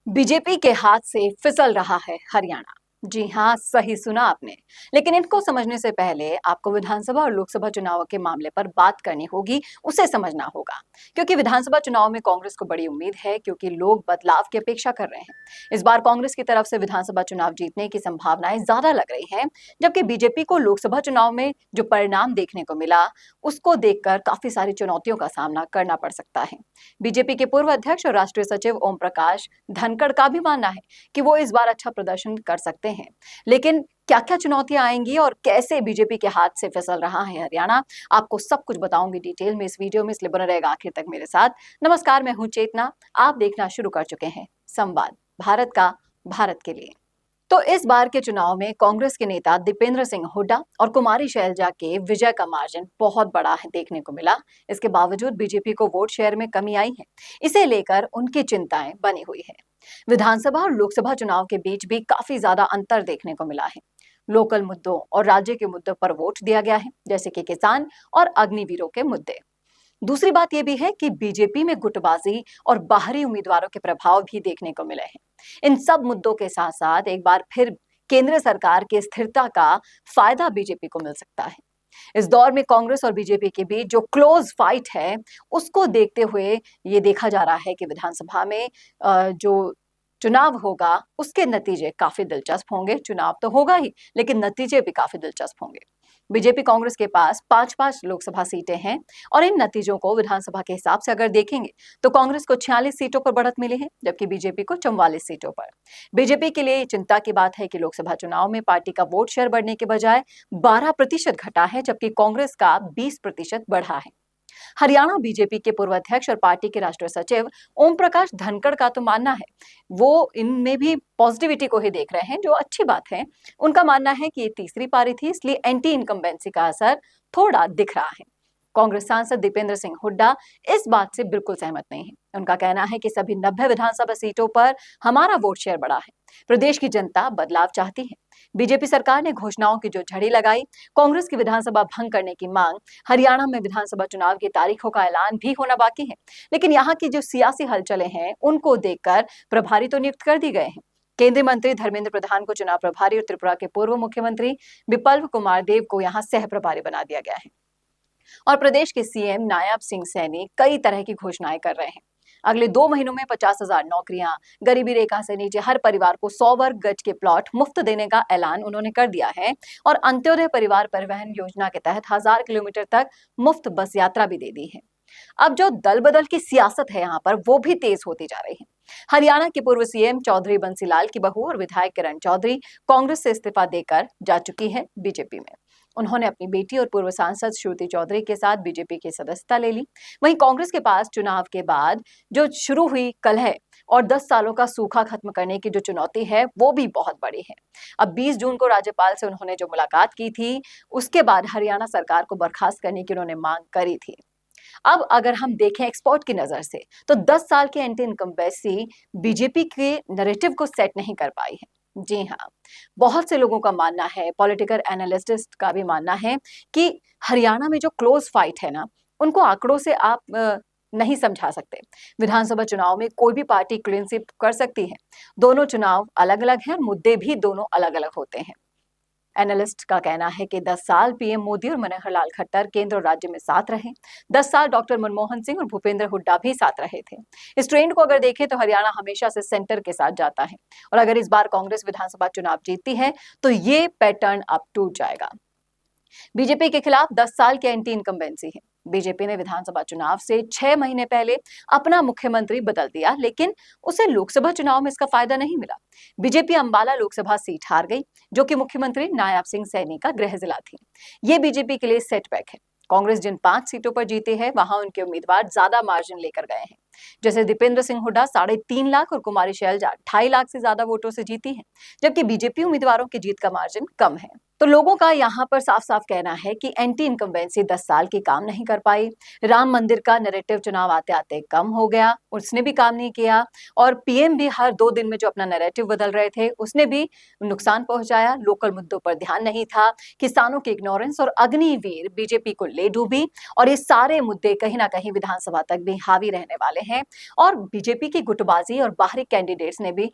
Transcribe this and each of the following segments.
BJP के हाथ से फिसल रहा है हरियाणा। जी हां, सही सुना आपने। लेकिन इनको समझने से पहले आपको विधानसभा और लोकसभा चुनाव के मामले पर बात करनी होगी, उसे समझना होगा। क्योंकि विधानसभा चुनाव में कांग्रेस को बड़ी उम्मीद है, क्योंकि लोग बदलाव की अपेक्षा कर रहे हैं। इस बार कांग्रेस की तरफ से विधानसभा चुनाव जीतने की संभावनाएं ज्यादा लग रही हैं, जबकि बीजेपी को लोकसभा चुनाव में जो परिणाम देखने को मिला, उसको देखकर काफी सारी चुनौतियों का सामना करना पड़ सकता है। बीजेपी के पूर्व अध्यक्ष और राष्ट्रीय सचिव ओम प्रकाश धनखड़ का भी मानना है कि वो इस बार अच्छा प्रदर्शन कर सकते हैं। लेकिन क्या क्या चुनौतियां आएंगी और कैसे बीजेपी के हाथ से फिसल रहा है हरियाणा, आपको सब कुछ बताऊंगी डिटेल में इस वीडियो में, इसलिए बना रहेगा आखिर तक मेरे साथ। नमस्कार, मैं हूं चेतना। आप देखना शुरू कर चुके हैं संवाद भारत का, भारत के लिए। तो इस बार के चुनाव में कांग्रेस के नेता दीपेंद्र सिंह हुड्डा और कुमारी शैलजा के विजय का मार्जिन बहुत बड़ा है देखने को मिला। इसके बावजूद बीजेपी को वोट शेयर में कमी आई है। इसे लेकर उनकी चिंताएं बनी हुई है। विधानसभा और लोकसभा चुनाव के बीच भी काफी ज्यादा अंतर देखने को मिला है। लोकल मुद्दों और राज्य के मुद्दों पर वोट दिया गया है, जैसे कि किसान और अग्निवीरों के मुद्दे। दूसरी बात यह भी है कि बीजेपी में गुटबाजी और बाहरी उम्मीदवारों के प्रभाव भी देखने को मिले हैं। इन सब मुद्दों के साथ साथ एक बार फिर केंद्र सरकार की स्थिरता का फायदा बीजेपी को मिल सकता है। इस दौर में कांग्रेस और बीजेपी के बीच जो क्लोज फाइट है, उसको देखते हुए ये देखा जा रहा है कि विधानसभा में जो चुनाव होगा उसके नतीजे काफी दिलचस्प होंगे। चुनाव तो होगा ही, लेकिन नतीजे भी काफी दिलचस्प होंगे। बीजेपी कांग्रेस के पास 5-5 लोकसभा सीटें हैं और इन नतीजों को विधानसभा के हिसाब से अगर देखेंगे तो कांग्रेस को 46 सीटों पर बढ़त मिली है, जबकि बीजेपी को 44 सीटों पर। बीजेपी के लिए चिंता की बात है कि लोकसभा चुनाव में पार्टी का वोट शेयर बढ़ने के बजाय 12% घटा है, जबकि कांग्रेस का 20% बढ़ा है। हरियाणा बीजेपी के पूर्व अध्यक्ष और पार्टी के राष्ट्रीय सचिव ओम प्रकाश धनखड़ का तो मानना है, वो इनमें भी पॉजिटिविटी को ही देख रहे हैं, जो अच्छी बात है। उनका मानना है कि ये तीसरी पारी थी, इसलिए एंटी इनकम्बेंसी का असर थोड़ा दिख रहा है। कांग्रेस सांसद दीपेंद्र सिंह हुड्डा इस बात से बिल्कुल सहमत नहीं है। उनका कहना है कि सभी 90 विधानसभा सीटों पर हमारा वोट शेयर बढ़ा है। प्रदेश की जनता बदलाव चाहती है। बीजेपी सरकार ने घोषणाओं की जो झड़ी लगाई, कांग्रेस की विधानसभा भंग करने की मांग, हरियाणा में विधानसभा चुनाव की तारीखों का ऐलान भी होना बाकी है। लेकिन यहाँ की जो सियासी हलचलें हैं, उनको देखकर प्रभारी तो नियुक्त कर दी गए हैं। केंद्रीय मंत्री धर्मेंद्र प्रधान को चुनाव प्रभारी और त्रिपुरा के पूर्व मुख्यमंत्री विप्लव कुमार देव को यहाँ सह प्रभारी बना दिया गया है। और प्रदेश के सीएम नायब सिंह सैनी कई तरह की घोषणाएं कर रहे हैं। अगले 2 महीनों में 50,000 नौकरियां, गरीबी रेखा से नीचे हर परिवार को 100 वर्ग गज के प्लॉट मुफ्त देने का ऐलान उन्होंने कर दिया है। और अंत्योदय परिवार परिवहन योजना के तहत 1000 किलोमीटर तक मुफ्त बस यात्रा भी दे दी है। अब जो दल बदल की सियासत है यहाँ पर, वो भी तेज होती जा रही है। हरियाणा के पूर्व सीएम चौधरी बंसीलाल की बहू और विधायक किरण चौधरी कांग्रेस से इस्तीफा देकर जा चुकी है बीजेपी में। उन्होंने अपनी बेटी और पूर्व सांसद श्रुति चौधरी के साथ बीजेपी की सदस्यता ले ली। वहीं कांग्रेस के पास चुनाव के बाद जो शुरू हुई कलह और 10 सालों का सूखा खत्म करने की जो चुनौती है, वो भी बहुत बड़ी है। अब 20 जून को राज्यपाल से उन्होंने जो मुलाकात की थी, उसके बाद हरियाणा सरकार को बर्खास्त करने की उन्होंने मांग करी थी। अब अगर हम देखें एक्सपर्ट की नजर से, तो 10 साल की एंटी इनकम्बेंसी बीजेपी के नैरेटिव को सेट नहीं कर पाई है। जी हाँ, बहुत से लोगों का मानना है, पॉलिटिकल एनालिस्ट का भी मानना है कि हरियाणा में जो क्लोज फाइट है ना, उनको आंकड़ों से आप नहीं समझा सकते। विधानसभा चुनाव में कोई भी पार्टी क्लीन स्वीप कर सकती है। दोनों चुनाव अलग अलग हैं, मुद्दे भी दोनों अलग अलग होते हैं। एनालिस्ट का कहना है कि 10 साल पीएम मोदी और मनोहर लाल खट्टर केंद्र और राज्य में साथ रहे। 10 साल डॉक्टर मनमोहन सिंह और भूपेंद्र हुड्डा भी साथ रहे थे। इस ट्रेंड को अगर देखें तो हरियाणा हमेशा से सेंटर के साथ जाता है, और अगर इस बार कांग्रेस विधानसभा चुनाव जीतती है तो ये पैटर्न अब टूट जाएगा। बीजेपी के खिलाफ 10 साल की एंटी इनकम्बेंसी है। बीजेपी ने विधानसभा चुनाव से 6 महीने पहले अपना मुख्यमंत्री बदल दिया, लेकिन उसे लोकसभा चुनाव में इसका फायदा नहीं मिला। बीजेपी अंबाला लोकसभा सीट हार गई, जो कि मुख्यमंत्री नायब सिंह सैनी का गृह जिला थी। ये बीजेपी के लिए सेटबैक है। कांग्रेस जिन 5 सीटों पर जीते हैं, वहां उनके उम्मीदवार ज्यादा मार्जिन लेकर गए हैं। जैसे दीपेंद्र सिंह हुड्डा 3.5 लाख और कुमारी शैलजा 2.5 लाख से ज्यादा वोटों से जीती है, जबकि बीजेपी उम्मीदवारों की जीत का मार्जिन कम है। तो लोगों का यहाँ पर साफ साफ कहना है कि एंटी इनकम्बेंसी 10 साल की काम नहीं कर पाई। राम मंदिर का नैरेटिव चुनाव आते आते कम हो गया, उसने भी काम नहीं किया। और पीएम भी हर 2 दिन में जो अपना नैरेटिव बदल रहे थे उसने भी नुकसान पहुंचाया। लोकल मुद्दों पर ध्यान नहीं था, किसानों की इग्नोरेंस और अग्निवीर बीजेपी को ले डूबी। और ये सारे मुद्दे कहीं ना कहीं विधानसभा तक भी हावी रहने वाले हैं। और बीजेपी की गुटबाजी और बाहरी कैंडिडेट्स ने भी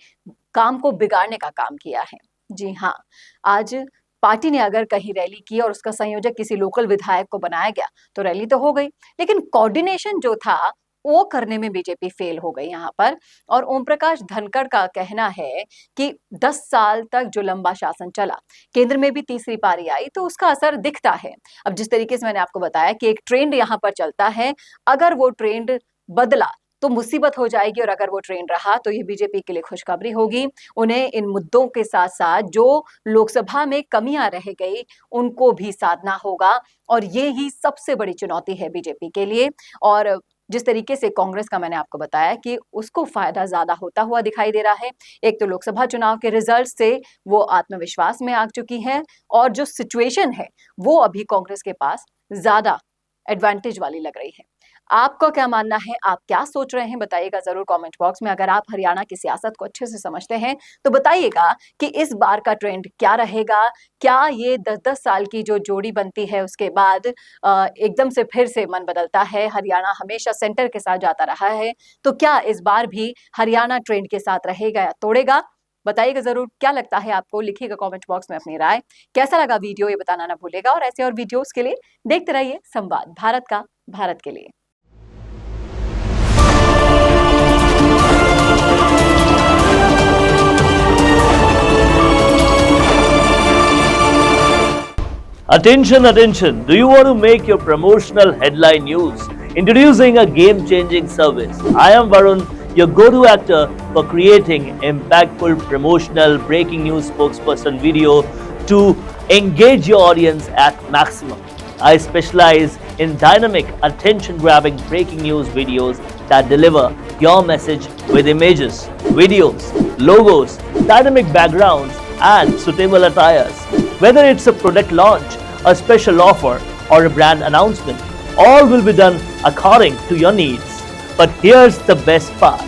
काम को बिगाड़ने का काम किया है। जी हाँ, आज पार्टी ने अगर कहीं रैली की और उसका संयोजक किसी लोकल विधायक को बनाया गया तो रैली तो हो गई, लेकिन कोऑर्डिनेशन जो था वो करने में बीजेपी फेल हो गई यहाँ पर। और ओम प्रकाश धनखड़ का कहना है कि 10 साल तक जो लंबा शासन चला, केंद्र में भी तीसरी पारी आई, तो उसका असर दिखता है। अब जिस तरीके से मैंने आपको बताया कि एक ट्रेंड यहाँ पर चलता है, अगर वो ट्रेंड बदला तो मुसीबत हो जाएगी, और अगर वो ट्रेंड रहा तो ये बीजेपी के लिए खुशखबरी होगी। उन्हें इन मुद्दों के साथ साथ जो लोकसभा में कमियां रह गई उनको भी साधना होगा, और ये ही सबसे बड़ी चुनौती है बीजेपी के लिए। और जिस तरीके से कांग्रेस का मैंने आपको बताया कि उसको फायदा ज्यादा होता हुआ दिखाई दे रहा है। एक तो लोकसभा चुनाव के रिजल्ट से वो आत्मविश्वास में आ चुकी है, और जो सिचुएशन है वो अभी कांग्रेस के पास ज्यादा एडवांटेज वाली लग रही है। आपका क्या मानना है, आप क्या सोच रहे हैं, बताइएगा जरूर कमेंट बॉक्स में। अगर आप हरियाणा की सियासत को अच्छे से समझते हैं तो बताइएगा कि इस बार का ट्रेंड क्या रहेगा। क्या ये 10-10 साल की जो जोड़ी बनती है उसके बाद एकदम से फिर से मन बदलता है? हरियाणा हमेशा सेंटर के साथ जाता रहा है, तो क्या इस बार भी हरियाणा ट्रेंड के साथ रहेगा या तोड़ेगा? बताइएगा जरूर, क्या लगता है आपको, लिखिएगा कमेंट बॉक्स में अपनी राय। कैसा लगा वीडियो ये बताना ना भूलेगा, और ऐसे और वीडियोस के लिए देखते रहिए संवाद भारत का, भारत के लिए। Attention, attention! Do you want to make your promotional headline news? Introducing a game-changing service. I am Varun, your go-to actor for creating impactful promotional breaking news spokesperson video to engage your audience at maximum. I specialize in dynamic, attention-grabbing breaking news videos that deliver your message with images, videos, logos, dynamic backgrounds, and suitable attires. Whether it's a product launch, a special offer, or a brand announcement, all will be done according to your needs. But here's the best part.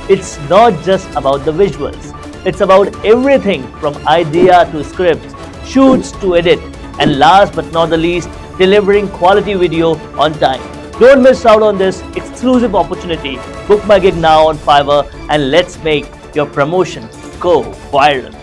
It's not just about the visuals. It's about everything from idea to scripts, shoots to edit, and last but not the least, delivering quality video on time. Don't miss out on this exclusive opportunity. Book my gig now on Fiverr and let's make your promotion go viral.